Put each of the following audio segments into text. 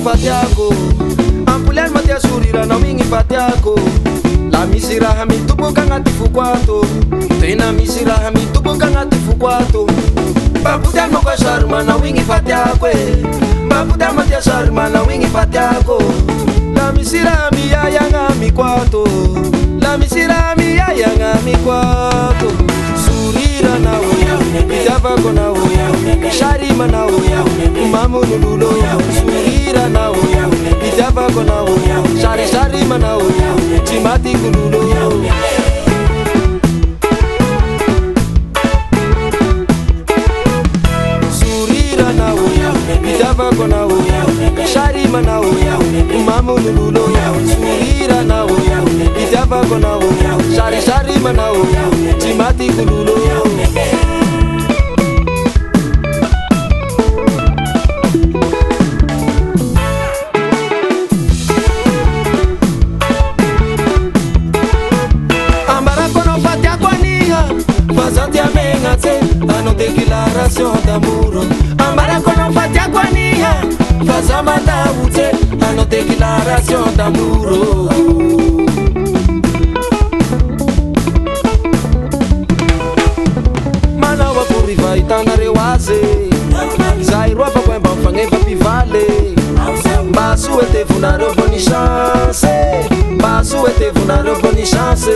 fatiako. Ampulel matia surira na wingi fatiako. La misira hami tupo kangati fukwato. Tena misira hami tupo kangati fukwato. Baputel mo kwa sharma na wingi fatiako. Baputel matia sharma na wingi fatiako. La misira mi ya yanga mi kwato. La misira mi ya yanga mi kwato. Surira na we, bidava kona we, sharima na we, mamu nululo. Surira na we, bidava kona we, sharima na we, timati kululo. Surira na we, bidava kona we, sharima na we, mamu nululo. Surira na we, bidava kona we, sharima na we, timati kululo. Déclaration d'amour. Ambara kono fatia kwaniha. Fazama daute. Ano déclaration d'amour. Mana wa puriva itana rewaze. Zairwa pa kwemba mfange pa pivale. Basu ete funaro boni chance. Basu ete funaro boni chance.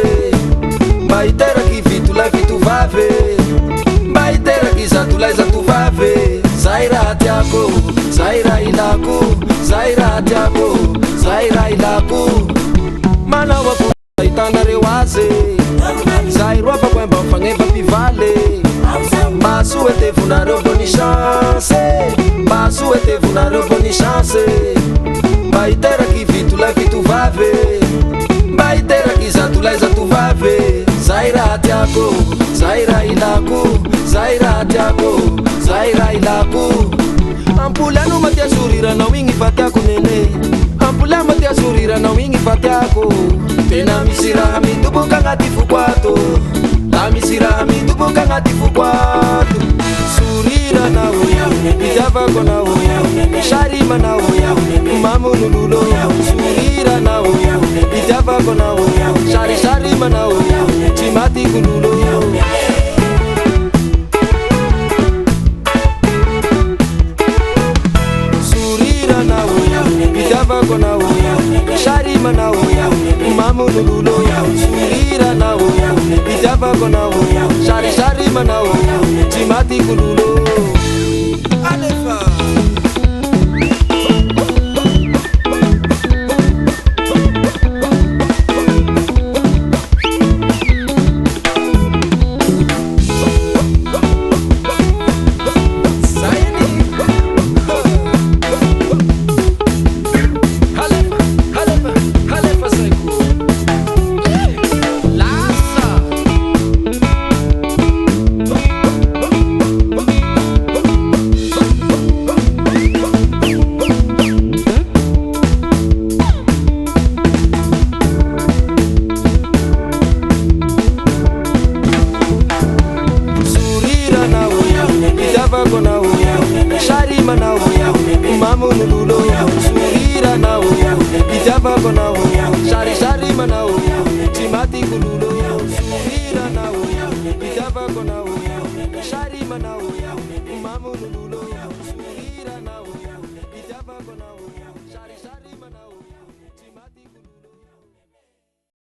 Baitera ki vitu la vitu vave. Baitera kiza tu vave. Zaira tiako, zaira ilako, zaira tiako, zaira ilako. Mana wa itana rewaze. Zairwa pa kwemba mfange pa pivale. Basu ete funaro boni chance. Basu ete funaro boni chance. Baitera ki vitu la vitu vave. Baitera kiza tu vave. Zaira tiako, zaira ilako, zaira tiako, zaira ilako. Ampulano matia surira na wingi fatiako nene. Ampula matia surira na wingi fatiako. Tena misira hami tupo kangati fukwato. La misira hami tupo kangati fukwato. Surira na we, bidava kona we, sharima na we, mamu nululo. Surira na we, bidava kona we, sharima na we, timati kululo. Surira na we, bidava kona we, sharima na we, mamu nululo. Surira na we, bidava kona we, sharima na we, timati kululo. Alefa. Sharima na we, mamu nululo. Surira na we, bidava kona we,